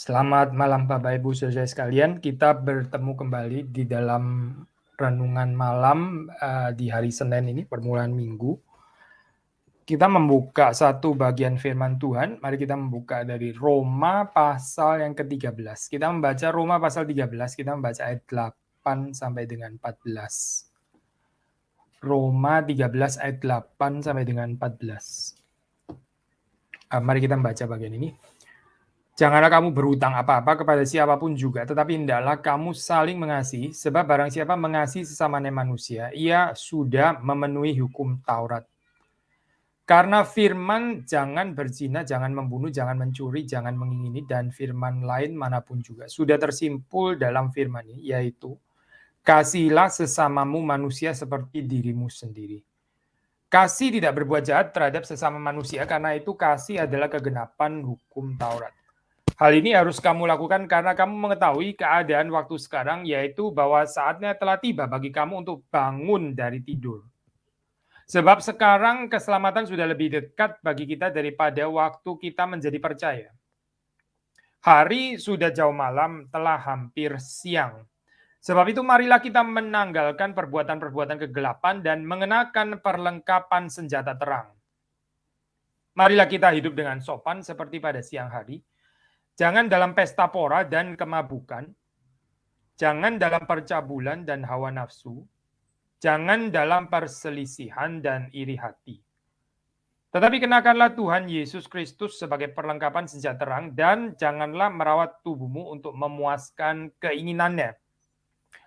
Selamat malam Bapak Ibu Saudara sekalian, kita bertemu kembali di dalam renungan malam di hari Senin ini, permulaan minggu. Kita membuka satu bagian firman Tuhan, mari kita membuka dari Roma pasal yang ke-13. Kita membaca Roma pasal 13, kita membaca ayat 8 sampai dengan 14. Roma 13 ayat 8 sampai dengan 14. Mari kita membaca bagian ini. Janganlah kamu berhutang apa-apa kepada siapapun juga, tetapi hendaklah kamu saling mengasihi, sebab barang siapa mengasihi sesamanya manusia, ia sudah memenuhi hukum Taurat. Karena firman jangan berzina, jangan membunuh, jangan mencuri, jangan mengingini, dan firman lain manapun juga sudah tersimpul dalam firman ini, yaitu kasihilah sesamamu manusia seperti dirimu sendiri. Kasih tidak berbuat jahat terhadap sesama manusia, karena itu kasih adalah kegenapan hukum Taurat. Hal ini harus kamu lakukan karena kamu mengetahui keadaan waktu sekarang, yaitu bahwa saatnya telah tiba bagi kamu untuk bangun dari tidur. Sebab sekarang keselamatan sudah lebih dekat bagi kita daripada waktu kita menjadi percaya. Hari sudah jauh malam, telah hampir siang. Sebab itu marilah kita menanggalkan perbuatan-perbuatan kegelapan dan mengenakan perlengkapan senjata terang. Marilah kita hidup dengan sopan seperti pada siang hari. Jangan dalam pesta pora dan kemabukan. Jangan dalam percabulan dan hawa nafsu. Jangan dalam perselisihan dan iri hati. Tetapi kenakanlah Tuhan Yesus Kristus sebagai perlengkapan senjata terang dan janganlah merawat tubuhmu untuk memuaskan keinginannya.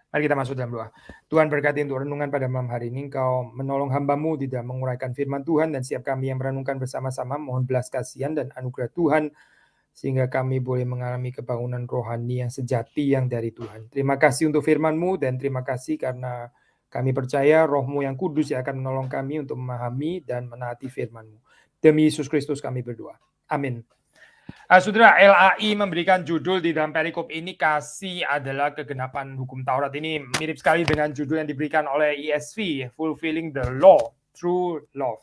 Mari kita masuk dalam doa. Tuhan berkati untuk renungan pada malam hari ini. Engkau menolong hamba-Mu di dalam menguraikan firman Tuhan dan setiap kami yang merenungkan bersama-sama mohon belas kasihan dan anugerah Tuhan sehingga kami boleh mengalami kebangunan rohani yang sejati yang dari Tuhan. Terima kasih untuk firman-Mu dan terima kasih karena kami percaya Roh-Mu yang kudus yang akan menolong kami untuk memahami dan menaati firman-Mu. Demi Yesus Kristus kami berdoa. Amin. Saudara, LAI memberikan judul di dalam perikop ini, kasih adalah kegenapan hukum Taurat. Ini mirip sekali dengan judul yang diberikan oleh ESV, Fulfilling the Law Through Love.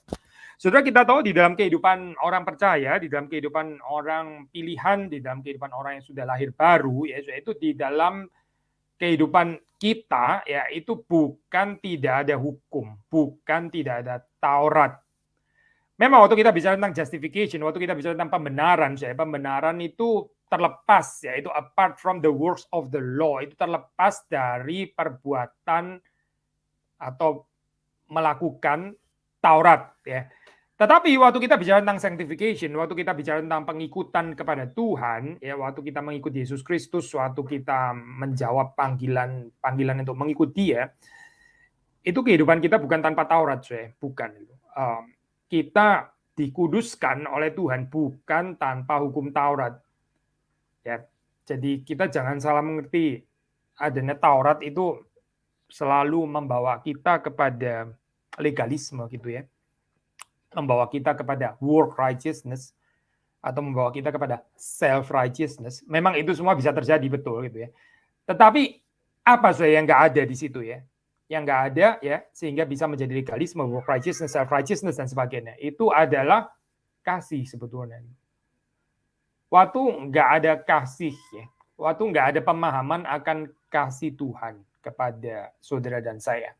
Saudara, kita tahu di dalam kehidupan orang percaya, di dalam kehidupan orang pilihan, di dalam kehidupan orang yang sudah lahir baru, yaitu di dalam kehidupan kita, ya itu bukan tidak ada hukum, bukan tidak ada Taurat. Memang waktu kita bicara tentang justification, waktu kita bicara tentang pembenaran, pembenaran itu terlepas, yaitu apart from the works of the law, itu terlepas dari perbuatan atau melakukan Taurat, ya. Tetapi waktu kita bicara tentang sanctification, waktu kita bicara tentang pengikutan kepada Tuhan, ya waktu kita mengikuti Yesus Kristus, waktu kita menjawab panggilan untuk mengikuti Dia, itu kehidupan kita bukan tanpa Taurat, bukan. Kita dikuduskan oleh Tuhan bukan tanpa hukum Taurat. Ya, jadi kita jangan salah mengerti, adanya Taurat itu selalu membawa kita kepada legalisme gitu ya. Membawa kita kepada work righteousness atau membawa kita kepada self righteousness. Memang itu semua bisa terjadi betul gitu ya. Tetapi apa yang nggak ada di situ ya? Yang nggak ada ya sehingga bisa menjadi legalisme, work righteousness, self righteousness dan sebagainya. Itu adalah kasih sebetulnya. Waktu nggak ada kasih ya, waktu nggak ada pemahaman akan kasih Tuhan kepada saudara dan saya.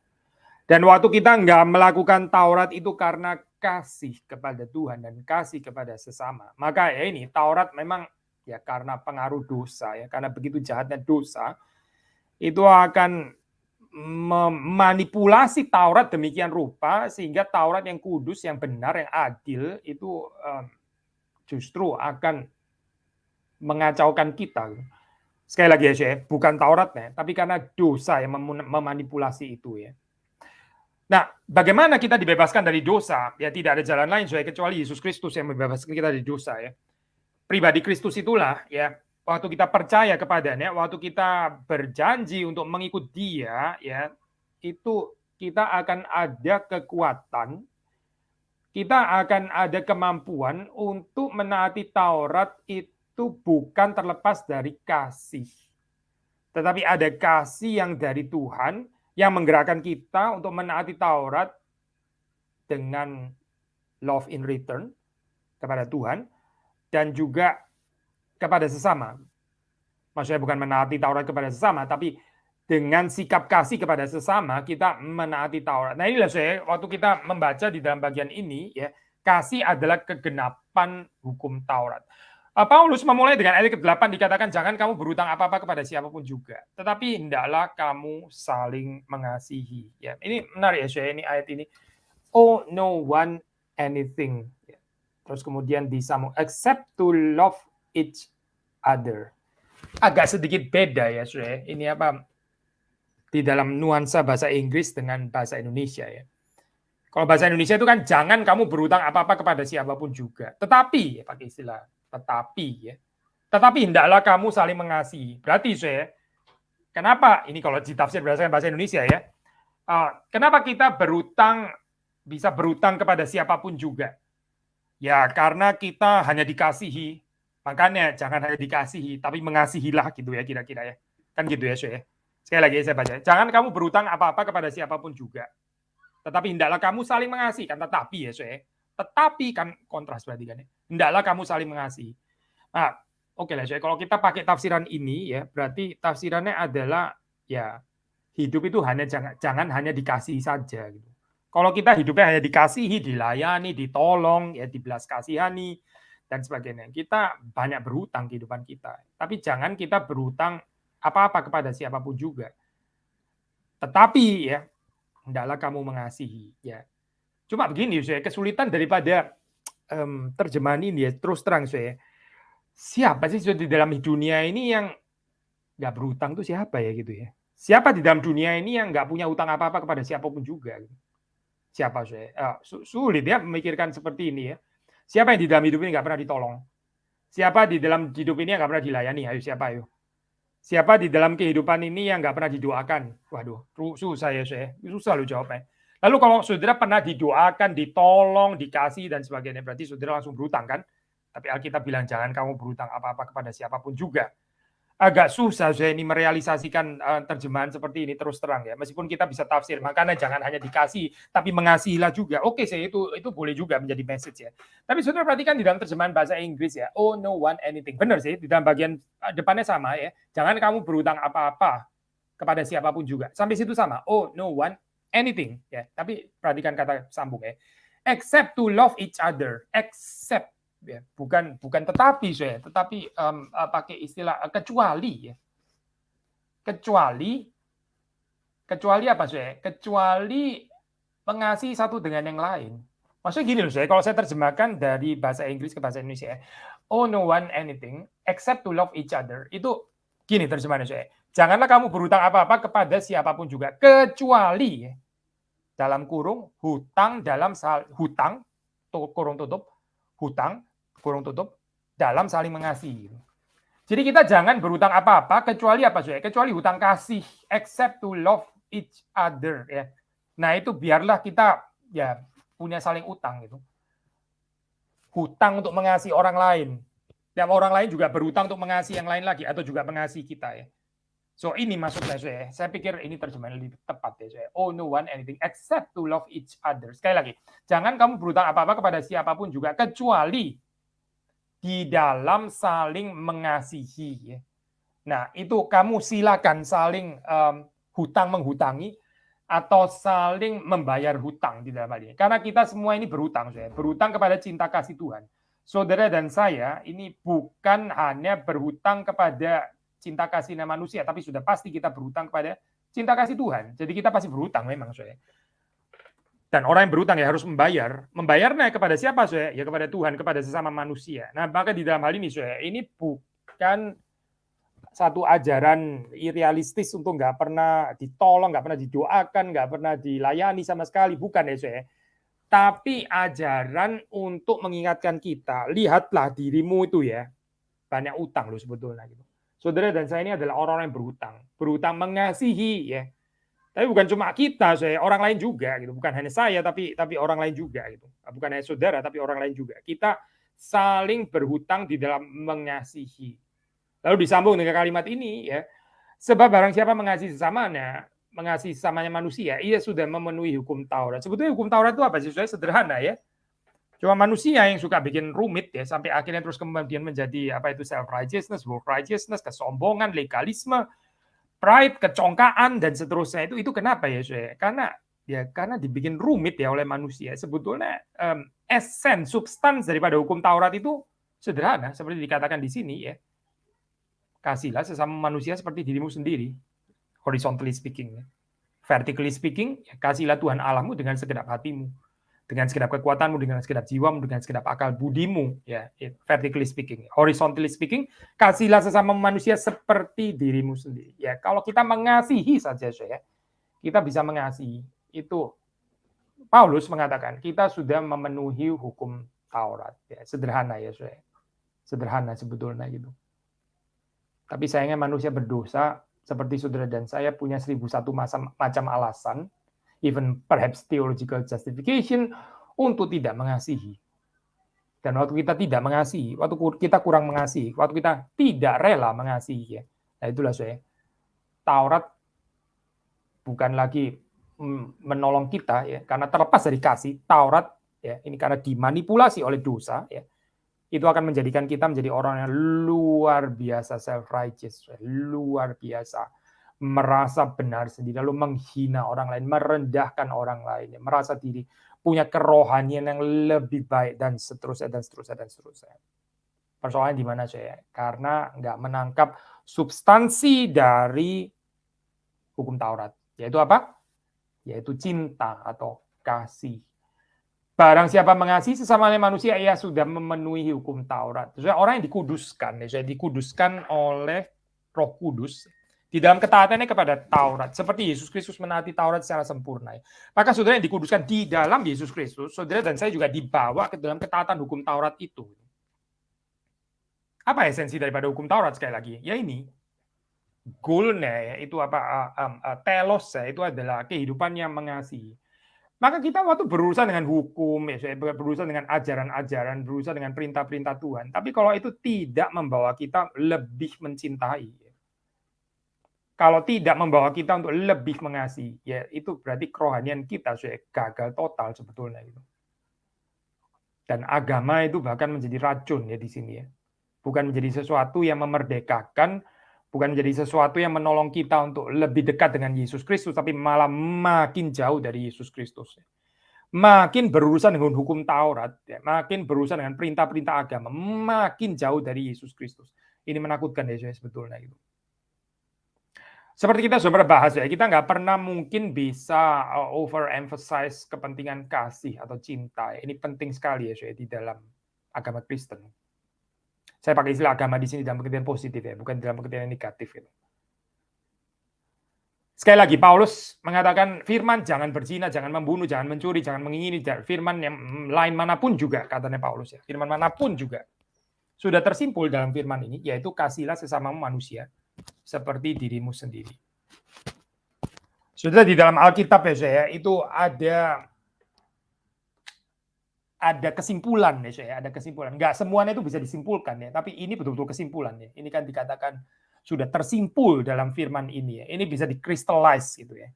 Dan waktu kita nggak melakukan Taurat itu karena kasih kepada Tuhan dan kasih kepada sesama. Maka ya ini Taurat memang ya karena pengaruh dosa ya, karena begitu jahatnya dosa itu akan memanipulasi Taurat demikian rupa sehingga Taurat yang kudus, yang benar, yang adil itu justru akan mengacaukan kita. Sekali lagi ya, bukan Tauratnya, tapi karena dosa yang memanipulasi itu ya. Nah, bagaimana kita dibebaskan dari dosa? Ya tidak ada jalan lain kecuali Yesus Kristus yang membebaskan kita dari dosa ya. Pribadi Kristus itulah ya, waktu kita percaya kepadanya, waktu kita berjanji untuk mengikut Dia ya, itu kita akan ada kekuatan, kita akan ada kemampuan untuk menaati Taurat itu bukan terlepas dari kasih. Tetapi ada kasih yang dari Tuhan yang menggerakkan kita untuk menaati Taurat dengan love in return kepada Tuhan dan juga kepada sesama. Maksudnya bukan menaati Taurat kepada sesama, tapi dengan sikap kasih kepada sesama kita menaati Taurat. Nah inilah saya waktu kita membaca di dalam bagian ini ya, kasih adalah kegenapan hukum Taurat. Paulus memulai dengan ayat ke-8 dikatakan jangan kamu berhutang apa-apa kepada siapapun juga, tetapi hendaklah kamu saling mengasihi. Ya, ini menarik ya saya ini ayat ini. Oh no one anything. Ya. Terus kemudian disambung except to love each other. Agak sedikit beda ya saya. Ini apa? Di dalam nuansa bahasa Inggris dengan bahasa Indonesia ya. Kalau bahasa Indonesia itu kan jangan kamu berhutang apa-apa kepada siapapun juga. Tetapi, ya, pakai istilah tetapi ya. Tetapi hendaklah kamu saling mengasihi. Berarti saya, kenapa ini kalau ditafsir berdasarkan bahasa Indonesia ya, kenapa kita bisa berhutang kepada siapapun juga? Ya karena kita hanya dikasihi, makanya jangan hanya dikasihi, tapi mengasihilah gitu ya kira-kira ya. Kan gitu ya saya. Sekali lagi saya baca, jangan kamu berhutang apa-apa kepada siapapun juga. Tetapi hendaklah kamu saling mengasihi, kan tetapi ya saya. Tetapi kan kontras berarti kan ya. Hendaklah kamu saling mengasihi. Nah, oke lah saya. Kalau kita pakai tafsiran ini ya, berarti tafsirannya adalah ya hidup itu jangan hanya dikasihi saja gitu. Kalau kita hidupnya hanya dikasihi, dilayani, ditolong, ya dibelas kasihani dan sebagainya. Kita banyak berhutang kehidupan kita. Tapi jangan kita berhutang apa-apa kepada siapapun juga. Tetapi ya hendaklah kamu mengasihi ya. Cuma begini saya, kesulitan daripada terjemahan ini ya, terus terang saya. Siapa sih di dalam dunia ini yang nggak berhutang tuh siapa ya gitu ya? Siapa di dalam dunia ini yang nggak punya utang apa-apa kepada siapapun juga? Gitu. Siapa saya? Sulit ya memikirkan seperti ini ya. Siapa yang di dalam hidup ini nggak pernah ditolong? Siapa di dalam hidup ini yang nggak pernah dilayani? Ayo siapa ayo? Siapa di dalam kehidupan ini yang nggak pernah didoakan? Waduh, susah ya saya. Susah lo jawabnya. Lalu kalau saudara pernah didoakan, ditolong, dikasih, dan sebagainya, berarti saudara langsung berhutang kan? Tapi Alkitab bilang jangan kamu berhutang apa-apa kepada siapapun juga. Agak susah saya ini merealisasikan terjemahan seperti ini terus terang ya. Meskipun kita bisa tafsir, makanya jangan hanya dikasih, tapi mengasihilah juga. Oke, saya itu boleh juga menjadi message ya. Tapi saudara perhatikan di dalam terjemahan bahasa Inggris ya, oh no one anything. Benar sih, di dalam bagian depannya sama ya. Jangan kamu berhutang apa-apa kepada siapapun juga. Sampai situ sama. Oh no one anything ya. Tapi perhatikan kata sambung ya. Except to love each other. Except ya, bukan tetapi saya, tetapi pakai istilah kecuali ya. Kecuali apa saya? Kecuali mengasihi satu dengan yang lain. Maksudnya gini loh saya, kalau saya terjemahkan dari bahasa Inggris ke bahasa Indonesia, oh no one anything except to love each other. Itu gini terjemahannya saya. Janganlah kamu berhutang apa-apa kepada siapapun juga, kecuali ya, dalam kurung hutang hutang kurung tutup hutang kurung tutup dalam saling mengasihi. Jadi kita jangan berhutang apa-apa kecuali apa saja? Kecuali hutang kasih, except to love each other ya. Nah, itu biarlah kita ya punya saling utang gitu. Hutang untuk mengasihi orang lain. Dan orang lain juga berhutang untuk mengasihi yang lain lagi atau juga mengasihi kita ya. So ini maksudnya saya pikir ini terjemahan lebih tepat ya saya. Oh no one anything except to love each other. Sekali lagi, jangan kamu berhutang apa-apa kepada siapapun juga kecuali di dalam saling mengasihi ya. Nah, itu kamu silakan saling hutang menghutangi atau saling membayar hutang di dalam hal ini. Karena kita semua ini berhutang, saya. Berhutang kepada cinta kasih Tuhan. Saudara dan saya ini bukan hanya berhutang kepada cinta kasihnya manusia, tapi sudah pasti kita berhutang kepada cinta kasih Tuhan. Jadi kita pasti berhutang memang, saya. Dan orang yang berhutang ya harus membayar. Membayarnya kepada siapa, saya? Ya kepada Tuhan, kepada sesama manusia. Nah, maka di dalam hal ini, saya, ini bukan satu ajaran idealistis untuk nggak pernah ditolong, nggak pernah didoakan, nggak pernah dilayani sama sekali. Bukan ya, saya. Tapi ajaran untuk mengingatkan kita, lihatlah dirimu itu ya, banyak utang loh sebetulnya. Gitu. Saudara dan saya ini adalah orang-orang yang berhutang. Berhutang mengasihi ya. Tapi bukan cuma kita, saya, orang lain juga gitu. Bukan hanya saya tapi orang lain juga gitu. Bukan hanya saudara tapi orang lain juga. Kita saling berhutang di dalam mengasihi. Lalu disambung dengan kalimat ini ya. Sebab barang siapa mengasihi sesamanya manusia, ia sudah memenuhi hukum Taurat. Sebetulnya hukum Taurat itu apa sih? Sederhana ya. Cuma manusia yang suka bikin rumit ya, sampai akhirnya terus kemudian menjadi apa itu self righteousness, work righteousness, kesombongan, legalisme, pride, kecongkaan dan seterusnya. Itu kenapa ya, Saudara? Karena dibikin rumit ya oleh manusia. Sebetulnya substans daripada hukum Taurat itu sederhana seperti dikatakan di sini ya. Kasihlah sesama manusia seperti dirimu sendiri. Horizontally speaking ya. Vertically speaking, ya, kasihlah Tuhan Allahmu dengan segenap hatimu, dengan segenap kekuatanmu, dengan segenap jiwamu, dengan segenap akal budimu, ya, vertically speaking. Horizontally speaking, kasihlah sesama manusia seperti dirimu sendiri. Ya, kalau kita mengasihi saja, ya, kita bisa mengasihi. Itu Paulus mengatakan kita sudah memenuhi hukum Taurat. Ya, sederhana ya, saya. Sederhana sebetulnya gitu. Tapi sayangnya manusia berdosa, seperti saudara dan saya punya 1001 macam alasan, even perhaps theological justification, untuk tidak mengasihi. Dan waktu kita tidak mengasihi, waktu kita kurang mengasihi, waktu kita tidak rela mengasihi, ya. Nah itulah saya. Taurat bukan lagi menolong kita, ya, karena terlepas dari kasih. Taurat, ya, ini karena dimanipulasi oleh dosa, ya, itu akan menjadikan kita menjadi orang yang luar biasa self-righteous, luar biasa merasa benar sendiri, lalu menghina orang lain, merendahkan orang lain, merasa diri punya kerohanian yang lebih baik, dan seterusnya, dan seterusnya, dan seterusnya. Persoalannya di mana, saya? Karena nggak menangkap substansi dari hukum Taurat. Yaitu apa? Yaitu cinta atau kasih. Barang siapa mengasihi sesamanya manusia, ia sudah memenuhi hukum Taurat. Sebenarnya orang yang dikuduskan oleh Roh Kudus di dalam ketaatannya kepada Taurat, seperti Yesus Kristus menaati Taurat secara sempurna. Maka saudara yang dikuduskan di dalam Yesus Kristus, saudara dan saya juga dibawa ke dalam ketaatan hukum Taurat itu. Apa esensi daripada hukum Taurat sekali lagi? Ya ini, goalnya itu apa? Telos itu adalah kehidupan yang mengasihi. Maka kita waktu berurusan dengan hukum, ya, berurusan dengan ajaran-ajaran, berurusan dengan perintah-perintah Tuhan. Tapi kalau itu tidak membawa kita lebih mencintai, kalau tidak membawa kita untuk lebih mengasihi, ya itu berarti kerohanian kita sudah gagal total sebetulnya. Dan agama itu bahkan menjadi racun ya di sini ya. Bukan menjadi sesuatu yang memerdekakan, bukan menjadi sesuatu yang menolong kita untuk lebih dekat dengan Yesus Kristus, tapi malah makin jauh dari Yesus Kristus. Makin berurusan dengan hukum Taurat, ya, makin berurusan dengan perintah-perintah agama, makin jauh dari Yesus Kristus. Ini menakutkan ya sebetulnya itu. Seperti kita sudah bahas ya, kita nggak pernah mungkin bisa overemphasize kepentingan kasih atau cinta. Ini penting sekali ya di dalam agama Kristen. Saya pakai istilah agama di sini dalam pengertian positif ya, bukan dalam pengertian negatif. Gitu. Sekali lagi, Paulus mengatakan firman jangan berzina, jangan membunuh, jangan mencuri, jangan mengingini. Firman yang lain manapun juga, katanya Paulus ya. Firman manapun juga. Sudah tersimpul dalam firman ini, yaitu kasihlah sesama manusia seperti dirimu sendiri. Sudah di dalam Alkitab ya saya, itu ada kesimpulan ya saya, ada kesimpulan. Enggak semuanya itu bisa disimpulkan ya, tapi ini betul-betul kesimpulan ya. Ini kan dikatakan sudah tersimpul dalam firman ini ya. Ini bisa dikristalize gitu ya.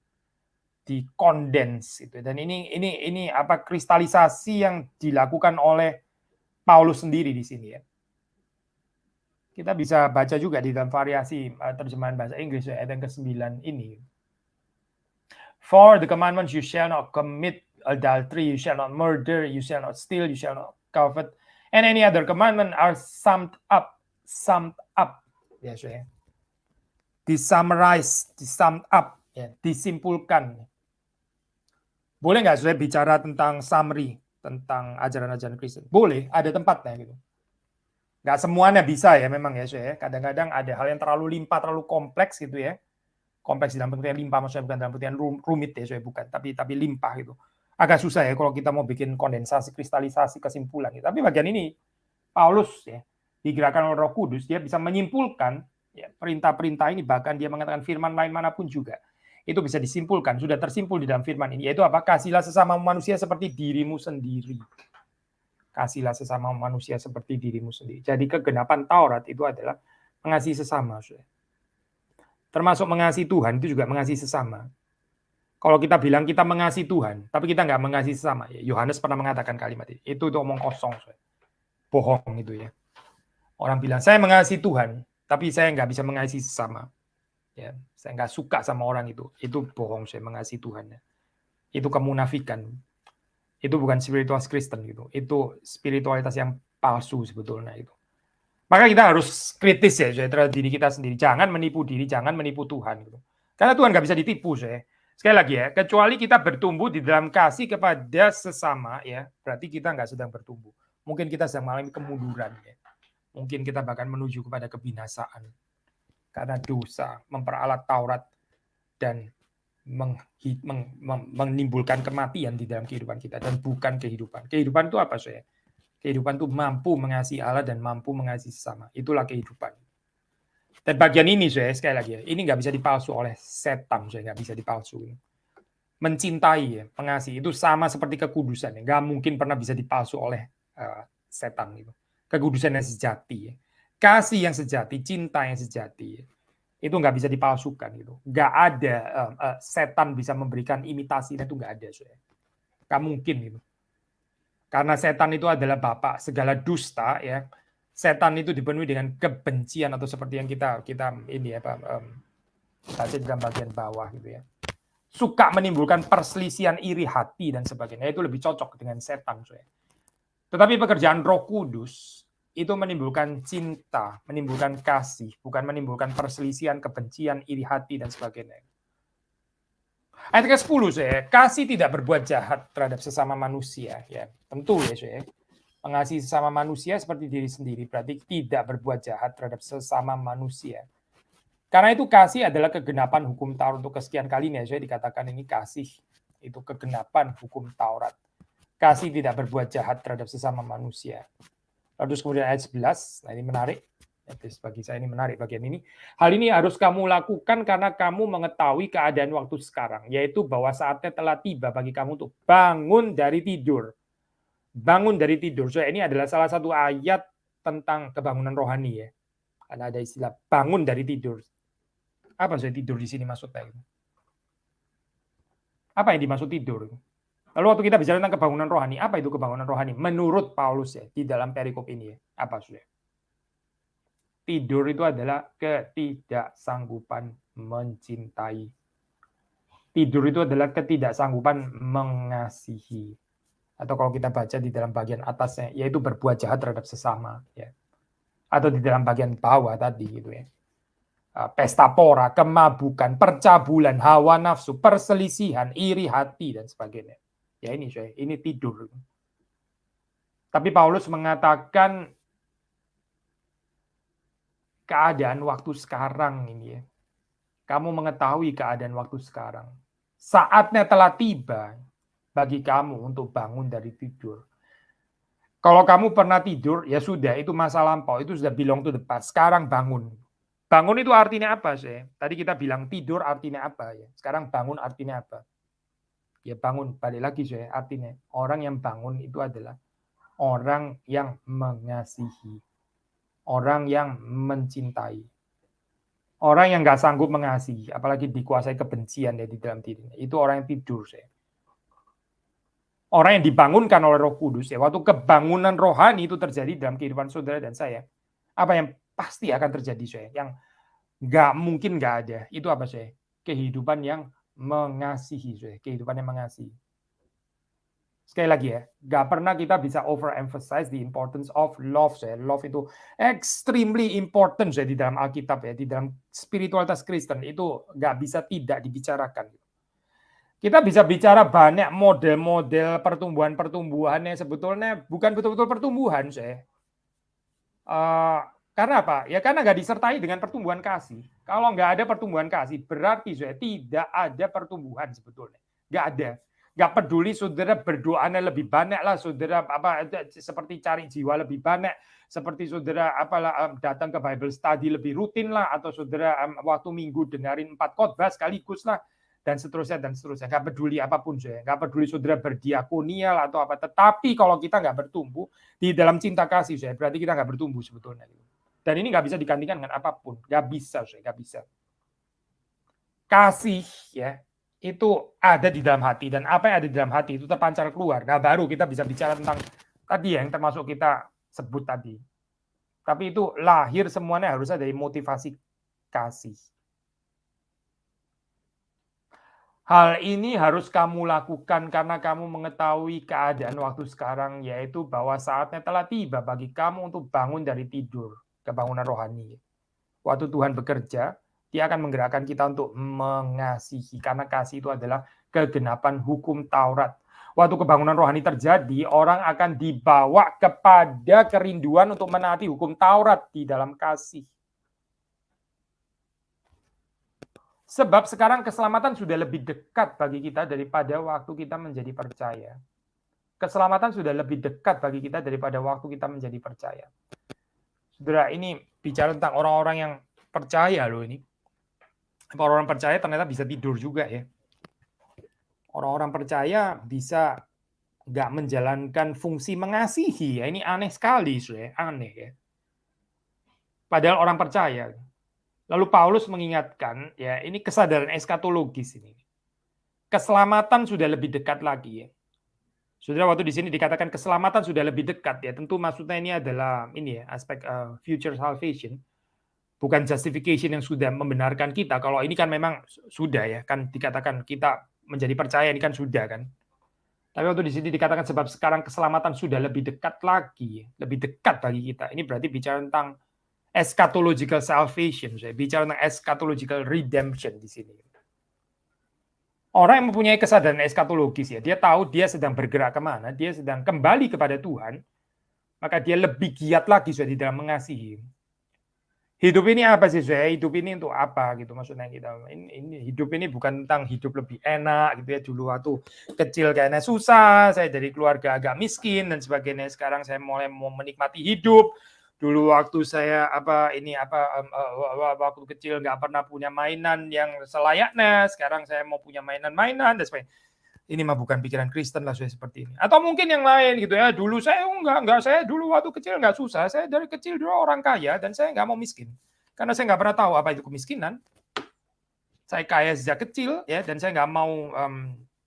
Dikondens gitu. Dan ini apa kristalisasi yang dilakukan oleh Paulus sendiri di sini ya. Kita bisa baca juga di dalam variasi terjemahan bahasa Inggris ya, ayat yang ke-9 ini. For the commandments, you shall not commit adultery, you shall not murder, you shall not steal, you shall not covet, and any other commandment are summed up. Ya, saya. Summed up, ya, disimpulkan. Boleh nggak saya bicara tentang summary, tentang ajaran-ajaran Kristen? Boleh, ada tempatnya gitu. Nggak semuanya bisa ya memang ya saya. Kadang-kadang ada hal yang terlalu limpah, terlalu kompleks gitu ya. Kompleks dalam pengertian limpah, maksudnya bukan dalam pengertian rumit ya saya, bukan. Tapi limpah gitu. Agak susah ya kalau kita mau bikin kondensasi, kristalisasi, kesimpulan. Gitu. Tapi bagian ini, Paulus ya, digerakkan oleh Roh Kudus, dia bisa menyimpulkan ya, perintah-perintah ini, bahkan dia mengatakan firman lain manapun juga. Itu bisa disimpulkan, sudah tersimpul di dalam firman ini. Yaitu apa? Kasihlah sesama manusia seperti dirimu sendiri. Kasihlah sesama manusia seperti dirimu sendiri. Jadi kegenapan Taurat itu adalah mengasihi sesama. Termasuk mengasihi Tuhan, itu juga mengasihi sesama. Kalau kita bilang kita mengasihi Tuhan, tapi kita nggak mengasihi sesama, ya, Yohanes pernah mengatakan kalimat itu omong kosong, bohong itu ya. Orang bilang saya mengasihi Tuhan, tapi saya nggak bisa mengasihi sesama. Ya, saya nggak suka sama orang itu bohong. Saya mengasihi Tuhan. Ya. Itu kemunafikan. Itu bukan spiritualitas Kristen gitu. Itu spiritualitas yang palsu sebetulnya itu. Maka kita harus kritis ya terhadap diri kita sendiri. Jangan menipu diri, jangan menipu Tuhan. Gitu. Karena Tuhan nggak bisa ditipu saya. Sekali lagi ya, kecuali kita bertumbuh di dalam kasih kepada sesama ya, berarti kita nggak sedang bertumbuh. Mungkin kita sedang mengalami kemunduran ya. Mungkin kita bahkan menuju kepada kebinasaan. Karena dosa, memperalat Taurat, dan menimbulkan kematian di dalam kehidupan kita. Dan bukan kehidupan. Kehidupan itu apa saya? Kehidupan itu mampu mengasihi Allah dan mampu mengasihi sesama. Itulah kehidupan. Dan bagian ini saya sekali lagi ya, ini nggak bisa dipalsu oleh setan, saya nggak bisa dipalsu. Mencintai ya, mengasihi itu sama seperti kekudusan, ya. Nggak mungkin pernah bisa dipalsu oleh setan itu. Kekudusan yang sejati, ya. Kasih yang sejati, cinta yang sejati, ya. Itu nggak bisa dipalsukan gitu. Nggak ada setan bisa memberikan imitasi, itu nggak ada, saya. Nggak mungkin gitu. Karena setan itu adalah bapak segala dusta, ya. Setan itu dipenuhi dengan kebencian atau seperti yang kita ini apa baca dalam bagian bawah gitu ya. Suka menimbulkan perselisihan, iri hati dan sebagainya. Itu lebih cocok dengan setan, saya. Tetapi pekerjaan Roh Kudus itu menimbulkan cinta, menimbulkan kasih, bukan menimbulkan perselisihan, kebencian, iri hati dan sebagainya. Ayat ke-10 saya, kasih tidak berbuat jahat terhadap sesama manusia, ya. Tentu ya, saya. Mengasihi sesama manusia seperti diri sendiri, berarti tidak berbuat jahat terhadap sesama manusia. Karena itu kasih adalah kegenapan hukum Taurat. Untuk kesekian kalinya saya dikatakan ini kasih. Itu kegenapan hukum Taurat. Kasih tidak berbuat jahat terhadap sesama manusia. Lalu kemudian ayat 11, nah ini menarik. Bagi saya ini menarik bagian ini. Hal ini harus kamu lakukan karena kamu mengetahui keadaan waktu sekarang. Yaitu bahwa saatnya telah tiba bagi kamu untuk bangun dari tidur. Bangun dari tidur. So, ini adalah salah satu ayat tentang kebangunan rohani ya. Karena ada istilah bangun dari tidur. Apa saya tidur di sini maksudnya? Apa yang dimaksud tidur? Lalu waktu kita bicara tentang kebangunan rohani, apa itu kebangunan rohani? Menurut Paulus ya, di dalam perikop ini ya. Apa sudah? Tidur itu adalah ketidaksanggupan mencintai. Tidur itu adalah ketidaksanggupan mengasihi. Atau kalau kita baca di dalam bagian atasnya, yaitu berbuat jahat terhadap sesama, ya. Atau di dalam bagian bawah tadi gitu ya. Pesta pora, kemabukan, percabulan, hawa nafsu, perselisihan, iri hati dan sebagainya. Ya ini saya, ini tidur. Tapi Paulus mengatakan keadaan waktu sekarang ini ya. Kamu mengetahui keadaan waktu sekarang. Saatnya telah tiba bagi kamu untuk bangun dari tidur. Kalau kamu pernah tidur, ya sudah, itu masa lampau, itu sudah belong to the past. Sekarang bangun. Bangun itu artinya apa sih? Tadi kita bilang tidur artinya apa ya? Sekarang bangun artinya apa? Ya bangun, balik lagi sih artinya. Orang yang bangun itu adalah orang yang mengasihi. Orang yang mencintai. Orang yang nggak sanggup mengasihi, apalagi dikuasai kebencian ya di dalam dirinya. Itu orang yang tidur sih. Orang yang dibangunkan oleh Roh Kudus ya, waktu kebangunan rohani itu terjadi dalam kehidupan saudara dan saya, apa yang pasti akan terjadi saya, yang nggak mungkin nggak ada, itu apa saya? Kehidupan yang mengasihi saya, kehidupan yang mengasihi. Sekali lagi ya, nggak pernah kita bisa overemphasize the importance of love saya. Love itu extremely important saya di dalam Alkitab ya, di dalam spiritualitas Kristen itu nggak bisa tidak dibicarakan. Kita bisa bicara banyak model-model pertumbuhan-pertumbuhan yang sebetulnya bukan betul-betul pertumbuhan, saya. Karena apa? Ya karena nggak disertai dengan pertumbuhan kasih. Kalau nggak ada pertumbuhan kasih, berarti saya tidak ada pertumbuhan sebetulnya. Nggak ada. Nggak peduli saudara berdoanya lebih banyak lah, saudara apa seperti cari jiwa lebih banyak, seperti saudara apalah datang ke Bible study lebih rutin lah, atau saudara waktu minggu dengerin 4 khotbah sekaligus lah. Dan seterusnya, nggak peduli apapun saya, nggak peduli saudara berdiakonial atau apa, tetapi kalau kita nggak bertumbuh di dalam cinta kasih saya, berarti kita nggak bertumbuh sebetulnya. Dan ini nggak bisa digantikan dengan apapun, nggak bisa saya, nggak bisa. Kasih ya, itu ada di dalam hati, dan apa yang ada di dalam hati itu terpancar keluar. Nah, baru kita bisa bicara tentang tadi yang termasuk kita sebut tadi. Tapi itu lahir semuanya harusnya dari motivasi kasih. Hal ini harus kamu lakukan karena kamu mengetahui keadaan waktu sekarang, yaitu bahwa saatnya telah tiba bagi kamu untuk bangun dari tidur, kebangunan rohani. Waktu Tuhan bekerja, Dia akan menggerakkan kita untuk mengasihi, karena kasih itu adalah kegenapan hukum Taurat. Waktu kebangunan rohani terjadi, orang akan dibawa kepada kerinduan untuk menaati hukum Taurat di dalam kasih. Sebab sekarang keselamatan sudah lebih dekat bagi kita daripada waktu kita menjadi percaya. Keselamatan sudah lebih dekat bagi kita daripada waktu kita menjadi percaya. Saudara, ini bicara tentang orang-orang yang percaya loh ini. Orang-orang percaya ternyata bisa tidur juga ya. Orang-orang percaya bisa nggak menjalankan fungsi mengasihi ya. Ini aneh sekali, aneh ya. Padahal orang percaya. Lalu Paulus mengingatkan, ya ini kesadaran eskatologis ini. Keselamatan sudah lebih dekat lagi ya. Saudara, waktu di sini dikatakan keselamatan sudah lebih dekat ya, tentu maksudnya ini adalah ini ya, aspek future salvation. Bukan justification yang sudah membenarkan kita. Kalau ini kan memang sudah ya, kan dikatakan kita menjadi percaya ini kan sudah kan. Tapi waktu di sini dikatakan sebab sekarang keselamatan sudah lebih dekat lagi, lebih dekat bagi kita. Ini berarti bicara tentang eschatological salvation, saya bicara tentang eschatological redemption di sini. Orang yang mempunyai kesadaran eskatologis ya, dia tahu dia sedang bergerak kemana, dia sedang kembali kepada Tuhan, maka dia lebih giat lagi sudah di dalam mengasihi. Hidup ini apa sih, saya? Hidup ini untuk apa gitu maksudnya kita. Ini hidup ini bukan tentang hidup lebih enak gitu ya. Dulu waktu kecil kayaknya susah, saya dari keluarga agak miskin dan sebagainya. Sekarang saya mulai mau menikmati hidup. Dulu waktu saya waktu kecil nggak pernah punya mainan yang selayaknya. Sekarang saya mau punya mainan-mainan dan sebagainya. Ini mah bukan pikiran Kristen lah saya seperti ini. Atau mungkin yang lain gitu ya. Dulu saya enggak, saya dulu waktu kecil enggak susah. Saya dari kecil dulu orang kaya dan saya enggak mau miskin. Karena saya enggak pernah tahu apa itu kemiskinan. Saya kaya sejak kecil ya, dan saya enggak mau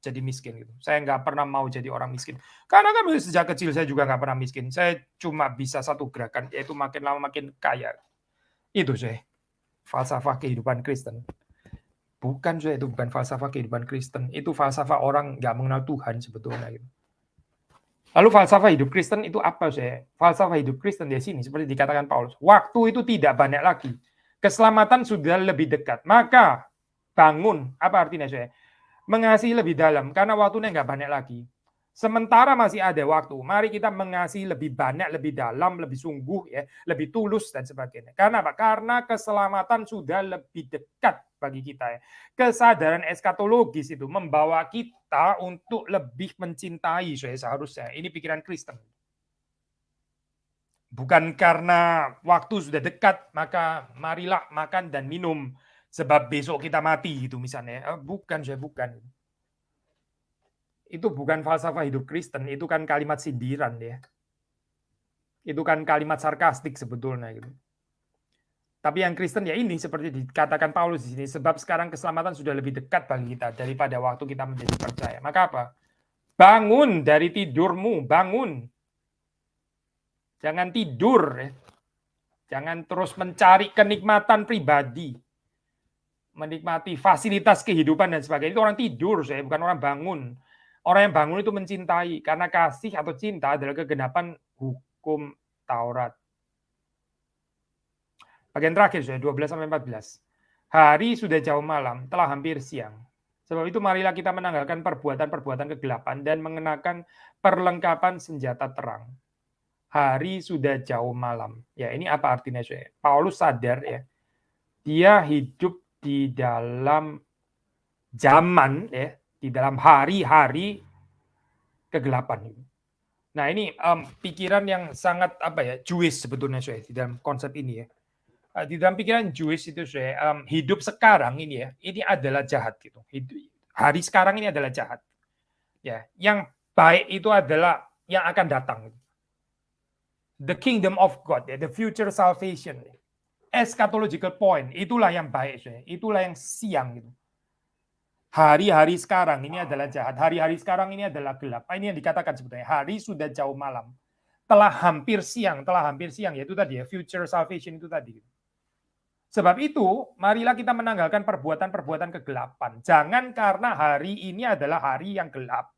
jadi miskin gitu. Saya enggak pernah mau jadi orang miskin. Karena kan sejak kecil saya juga enggak pernah miskin. Saya cuma bisa satu gerakan, yaitu makin lama makin kaya. Itu saya falsafah kehidupan Kristen. Bukan, itu bukan falsafah kehidupan Kristen. Itu falsafah orang nggak mengenal Tuhan sebetulnya. Gitu. Lalu falsafah hidup Kristen itu apa, saya? Falsafah hidup Kristen di sini, seperti dikatakan Paulus. Waktu itu tidak banyak lagi. Keselamatan sudah lebih dekat. Maka bangun. Apa artinya, saya? Mengasihi lebih dalam. Karena waktunya nggak banyak lagi. Sementara masih ada waktu, mari kita mengasihi lebih banyak, lebih dalam, lebih sungguh, ya, lebih tulus dan sebagainya. Karena apa? Karena keselamatan sudah lebih dekat bagi kita. Ya. Kesadaran eskatologis itu membawa kita untuk lebih mencintai seharusnya. Ini pikiran Kristen. Bukan karena waktu sudah dekat, maka marilah makan dan minum sebab besok kita mati gitu misalnya. Bukan, bukan. Itu bukan falsafah hidup Kristen, itu kan kalimat sindiran ya. Itu kan kalimat sarkastik sebetulnya gitu. Tapi yang Kristen ya ini seperti dikatakan Paulus di sini, sebab sekarang keselamatan sudah lebih dekat bagi kita daripada waktu kita menjadi percaya. Maka apa? Bangun dari tidurmu, bangun. Jangan tidur ya. Jangan terus mencari kenikmatan pribadi. Menikmati fasilitas kehidupan dan sebagainya. Itu orang tidur, saya bukan orang bangun. Orang yang bangun itu mencintai, karena kasih atau cinta adalah kegenapan hukum Taurat. Bagian terakhir, 12-14. Hari sudah jauh malam, telah hampir siang. Sebab itu marilah kita menanggalkan perbuatan-perbuatan kegelapan dan mengenakan perlengkapan senjata terang. Hari sudah jauh malam. Ya, ini apa artinya, saya? Paulus sadar ya, dia hidup di dalam zaman ya, di dalam hari-hari kegelapan. Nah ini pikiran yang sangat Jewish sebetulnya, saya di dalam konsep ini ya. Di dalam pikiran Jewish itu, saya hidup sekarang ini ya, ini adalah jahat gitu. Hari sekarang ini adalah jahat. Ya, yang baik itu adalah yang akan datang. The kingdom of God, ya, the future salvation, eschatological point, itulah yang baik, saya. Itulah yang siang gitu. Hari-hari sekarang ini adalah jahat, hari-hari sekarang ini adalah gelap. Ini yang dikatakan sebetulnya, hari sudah jauh malam, telah hampir siang, yaitu tadi ya, future salvation itu tadi. Sebab itu, marilah kita menanggalkan perbuatan-perbuatan kegelapan. Jangan karena hari ini adalah hari yang gelap.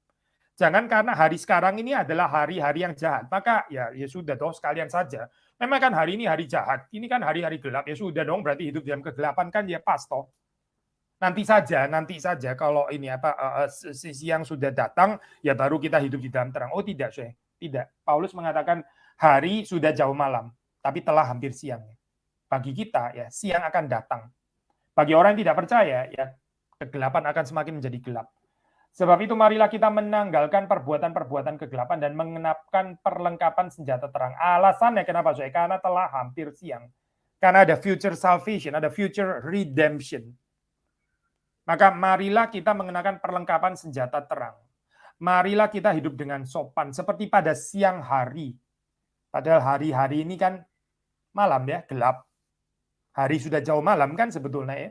Jangan karena hari sekarang ini adalah hari-hari yang jahat. Maka ya sudah dong, sekalian saja. Memang kan hari ini hari jahat, ini kan hari-hari gelap, ya sudah dong, berarti hidup dalam kegelapan kan ya pas toh. Nanti saja kalau ini siang sudah datang, ya baru kita hidup di dalam terang. Oh tidak, Syekh. Tidak. Paulus mengatakan hari sudah jauh malam, tapi telah hampir siang. Bagi kita ya siang akan datang. Bagi orang yang tidak percaya ya kegelapan akan semakin menjadi gelap. Sebab itu marilah kita menanggalkan perbuatan-perbuatan kegelapan dan mengenapkan perlengkapan senjata terang. Alasannya kenapa, Syekh? Karena telah hampir siang. Karena ada future salvation, ada future redemption. Maka marilah kita mengenakan perlengkapan senjata terang. Marilah kita hidup dengan sopan seperti pada siang hari. Padahal hari-hari ini kan malam ya, gelap. Hari sudah jauh malam kan sebetulnya ya.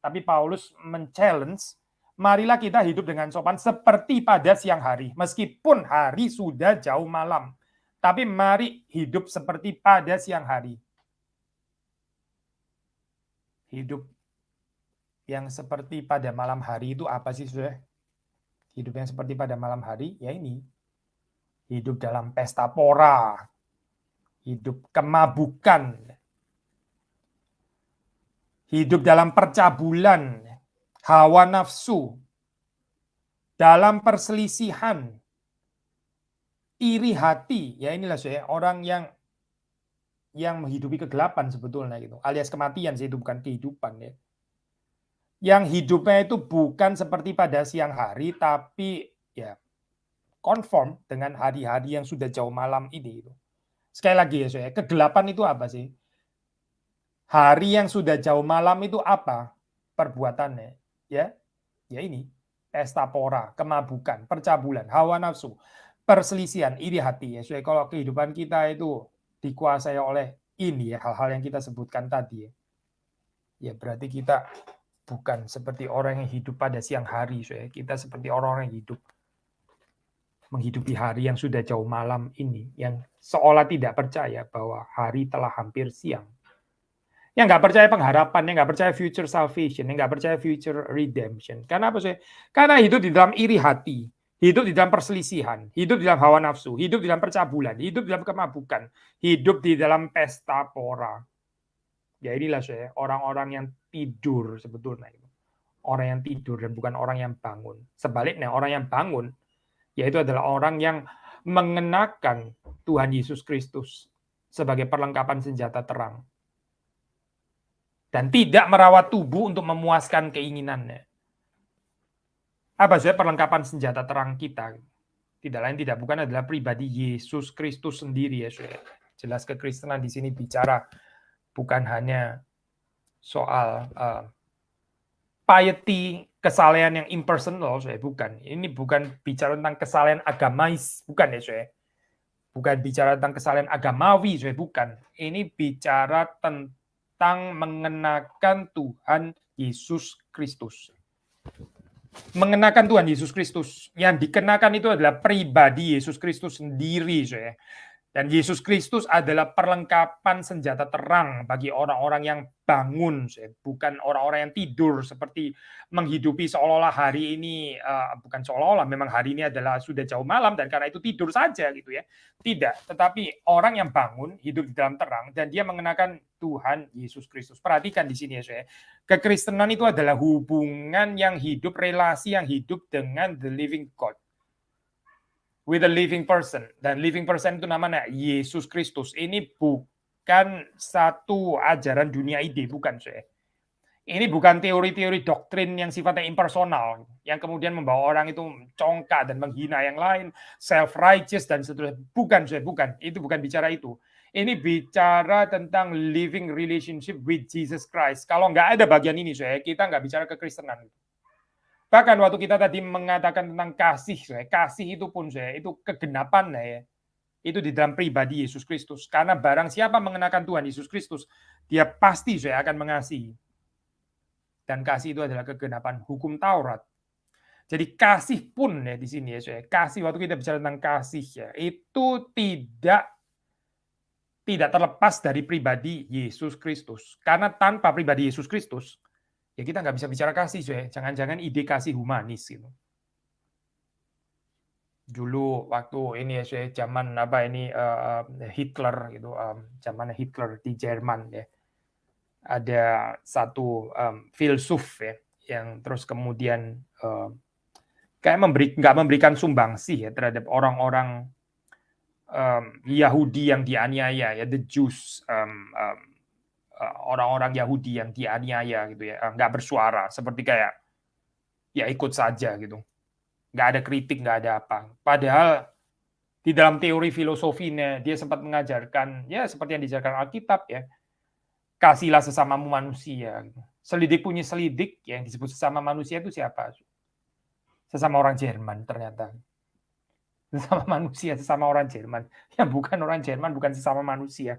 Tapi Paulus men-challenge, marilah kita hidup dengan sopan seperti pada siang hari. Meskipun hari sudah jauh malam. Tapi mari hidup seperti pada siang hari. Hidup yang seperti pada malam hari itu apa sih, sudah? Hidup yang seperti pada malam hari, ya ini. Hidup dalam pesta pora. Hidup kemabukan. Hidup dalam percabulan. Hawa nafsu. Dalam perselisihan. Iri hati. Ya inilah saya, orang yang menghidupi kegelapan sebetulnya gitu. Alias kematian sih, itu bukan kehidupan ya. Yang hidupnya itu bukan seperti pada siang hari, tapi ya konform dengan hari-hari yang sudah jauh malam ini. Sekali lagi ya, saya, kegelapan itu apa sih? Hari yang sudah jauh malam itu apa perbuatannya? Ya ini pesta pora, kemabukan, percabulan, hawa nafsu, perselisihan, iri hati. Ya, kalau kehidupan kita itu dikuasai oleh ini ya, hal-hal yang kita sebutkan tadi ya berarti kita bukan seperti orang yang hidup pada siang hari. Kita seperti orang-orang yang hidup menghidupi hari yang sudah jauh malam ini, yang seolah tidak percaya bahwa hari telah hampir siang. Yang nggak percaya pengharapan, yang nggak percaya future salvation, yang nggak percaya future redemption. Karena apa sih? Karena hidup di dalam iri hati, hidup di dalam perselisihan, hidup di dalam hawa nafsu, hidup di dalam percabulan, hidup di dalam kemabukan, hidup di dalam pesta pora. Ya inilah saya, orang-orang yang tidur sebetulnya. Orang yang tidur dan bukan orang yang bangun. Sebaliknya, orang yang bangun, yaitu adalah orang yang mengenakan Tuhan Yesus Kristus sebagai perlengkapan senjata terang. Dan tidak merawat tubuh untuk memuaskan keinginannya. Apa saja perlengkapan senjata terang kita? Tidak lain tidak bukan adalah pribadi Yesus Kristus sendiri ya. Jelas kekristenan di sini bicara bukan hanya soal piety, kesalehan yang impersonal, bukan. Ini bukan bicara tentang kesalehan agamais, bukan ya, saya. Bukan bicara tentang kesalehan agamawi, bukan. Ini bicara tentang mengenakan Tuhan Yesus Kristus. Mengenakan Tuhan Yesus Kristus. Yang dikenakan itu adalah pribadi Yesus Kristus sendiri, saya. Dan Yesus Kristus adalah perlengkapan senjata terang bagi orang-orang yang bangun, bukan orang-orang yang tidur seperti menghidupi seolah-olah hari ini, bukan seolah-olah, memang hari ini adalah sudah jauh malam dan karena itu tidur saja gitu ya. Tidak, tetapi orang yang bangun hidup di dalam terang dan dia mengenakan Tuhan Yesus Kristus. Perhatikan di sini ya, saya. Kekristenan itu adalah hubungan yang hidup, relasi yang hidup dengan the living God. With a living person. Dan living person itu namanya Yesus Kristus. Ini bukan satu ajaran dunia ide, bukan. Ini bukan teori-teori doktrin yang sifatnya impersonal, yang kemudian membawa orang itu congkak dan menghina yang lain, self-righteous dan seterusnya. Bukan, bukan. Itu bukan bicara itu. Ini bicara tentang living relationship with Jesus Christ. Kalau nggak ada bagian ini, kita nggak bicara kekristenan. Bahkan waktu kita tadi mengatakan tentang kasih, kasih itu pun itu kegenapan ya. Itu di dalam pribadi Yesus Kristus. Karena barang siapa mengenakan Tuhan Yesus Kristus, dia pasti akan mengasihi. Dan kasih itu adalah kegenapan hukum Taurat. Jadi kasih pun ya di sini ya, saya kasih waktu kita bicara tentang kasih ya, itu tidak terlepas dari pribadi Yesus Kristus. Karena tanpa pribadi Yesus Kristus, ya kita nggak bisa bicara kasih, ya. Jangan-jangan ide kasih humanis gitu. Dulu waktu ini ya, saya zaman Hitler gitu, zaman Hitler di Jerman ya. Ada satu filsuf ya, yang terus kemudian kayak nggak memberikan sumbangsih ya terhadap orang-orang Yahudi yang dianiaya ya, the Jews, orang-orang Yahudi yang dianiaya gitu ya, nggak bersuara, seperti kayak ya ikut saja gitu, nggak ada kritik, nggak ada apa. Padahal di dalam teori filosofinya dia sempat mengajarkan ya seperti yang diajarkan Alkitab ya, kasihlah sesamamu manusia. Gitu. Selidik punya selidik, yang disebut sesama manusia itu siapa? Sesama orang Jerman ternyata. Sesama manusia, sesama orang Jerman. Yang bukan orang Jerman, bukan sesama manusia.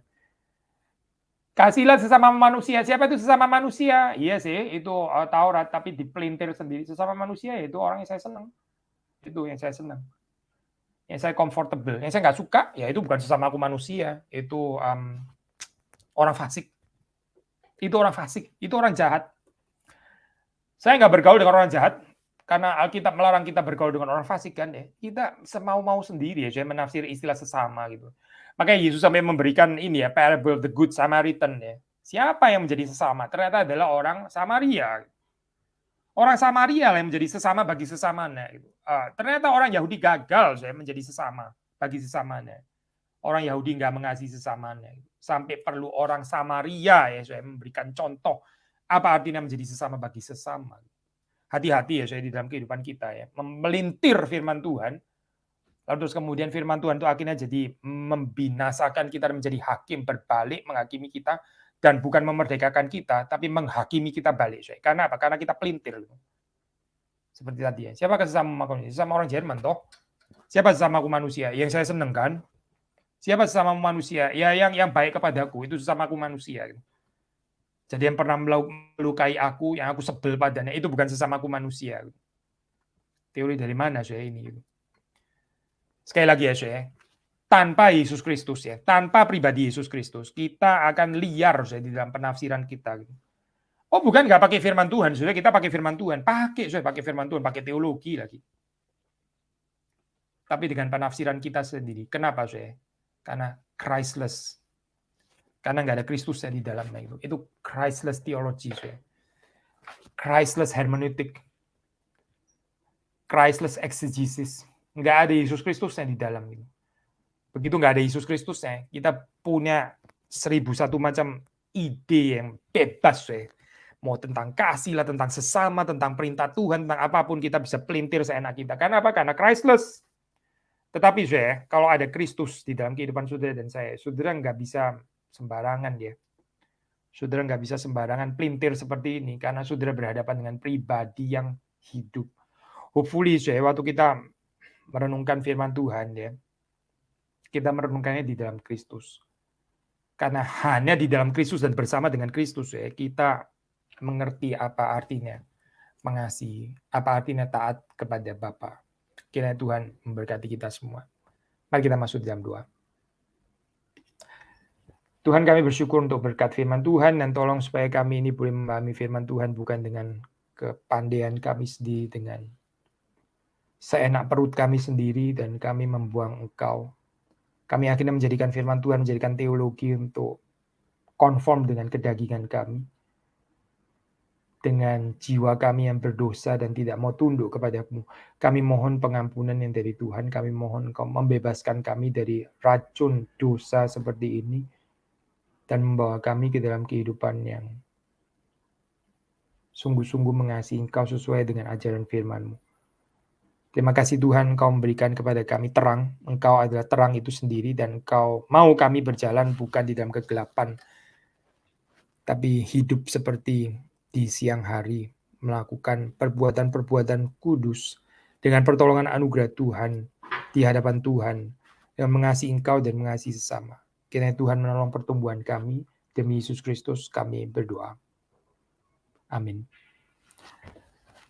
Kasihlah sesama manusia. Siapa itu sesama manusia? Iya sih, itu Taurat, tapi dipelintir sendiri. Sesama manusia itu orang yang saya senang. Itu yang saya senang. Yang saya comfortable. Yang saya nggak suka, ya itu bukan sesama aku manusia. Itu orang fasik. Itu orang fasik. Itu orang jahat. Saya nggak bergaul dengan orang jahat, karena Alkitab melarang kita bergaul dengan orang fasik kan ya. Kita semau-mau sendiri ya, saya menafsir istilah sesama gitu. Makanya Yesus sampai memberikan ini ya, parable of the good Samaritan ya. Siapa yang menjadi sesama? Ternyata adalah orang Samaria. Orang Samaria lah yang menjadi sesama bagi sesamanya. Gitu. Ternyata orang Yahudi gagal saya menjadi sesama bagi sesamanya. Orang Yahudi nggak mengasihi sesamanya. Gitu. Sampai perlu orang Samaria ya saya memberikan contoh apa artinya menjadi sesama bagi sesama. Hati-hati ya saya di dalam kehidupan kita ya, melintir firman Tuhan, lalu terus kemudian firman Tuhan itu akhirnya jadi membinasakan kita menjadi hakim, berbalik menghakimi kita, dan bukan memerdekakan kita, tapi menghakimi kita balik. Saya. Karena apa? Karena kita pelintir. Seperti tadi ya. Siapa sesama manusia? Sesama orang Jerman toh. Siapa sesama aku manusia? Yang saya seneng kan? Siapa sesama manusia? Ya yang baik kepadaku itu sesama aku manusia. Jadi yang pernah melukai aku, yang aku sebel padanya, itu bukan sesamaku manusia. Teori dari mana saya ini? Sekali lagi ya saya, tanpa Yesus Kristus ya, tanpa pribadi Yesus Kristus, kita akan liar saya di dalam penafsiran kita. Oh bukan nggak pakai firman Tuhan, sudah kita pakai firman Tuhan, saya pakai firman Tuhan, pakai teologi lagi. Tapi dengan penafsiran kita sendiri. Kenapa saya? Karena Christless. Karena nggak ada Kristusnya di dalamnya itu. Itu Christless theology, saya. Christless hermeneutik. Christless exegesis. Nggak ada Yesus Kristusnya di dalam itu. Begitu nggak ada Yesus Kristusnya, kita punya 1001 macam ide yang bebas, saya. Mau tentang kasih lah, tentang sesama, tentang perintah Tuhan, tentang apapun kita bisa pelintir seenak kita. Karena apa? Karena Christless. Tetapi saya, kalau ada Kristus di dalam kehidupan saudara dan saya, saudara nggak bisa sembarangan ya. Saudara nggak bisa sembarangan pelintir seperti ini karena saudara berhadapan dengan pribadi yang hidup. Hopefully saya waktu kita merenungkan firman Tuhan ya, kita merenungkannya di dalam Kristus. Karena hanya di dalam Kristus dan bersama dengan Kristus ya, kita mengerti apa artinya mengasihi, apa artinya taat kepada Bapa. Kiranya Tuhan memberkati kita semua. Mari kita masuk dalam doa. Tuhan, kami bersyukur untuk berkat firman Tuhan, dan tolong supaya kami ini boleh memahami firman Tuhan bukan dengan kepandaian kami sendiri, dengan seenak perut kami sendiri, dan kami membuang Engkau. Kami akhirnya menjadikan firman Tuhan, menjadikan teologi untuk konform dengan kedagingan kami, dengan jiwa kami yang berdosa dan tidak mau tunduk kepada-Mu. Kami mohon pengampunan yang dari Tuhan, kami mohon Engkau membebaskan kami dari racun dosa seperti ini, dan membawa kami ke dalam kehidupan yang sungguh-sungguh mengasihi Engkau sesuai dengan ajaran firman-Mu. Terima kasih Tuhan, Engkau memberikan kepada kami terang. Engkau adalah terang itu sendiri, dan Engkau mau kami berjalan bukan di dalam kegelapan, tapi hidup seperti di siang hari, melakukan perbuatan-perbuatan kudus dengan pertolongan anugerah Tuhan di hadapan Tuhan, yang mengasihi Engkau dan mengasihi sesama. Kiranya Tuhan menolong pertumbuhan kami. Demi Yesus Kristus kami berdoa. Amin.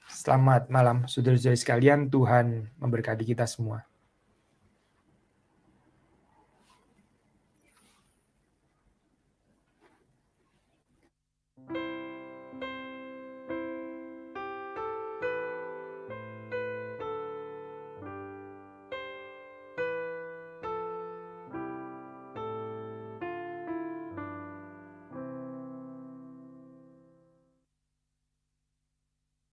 Selamat malam, saudara-saudari sekalian, Tuhan memberkati kita semua.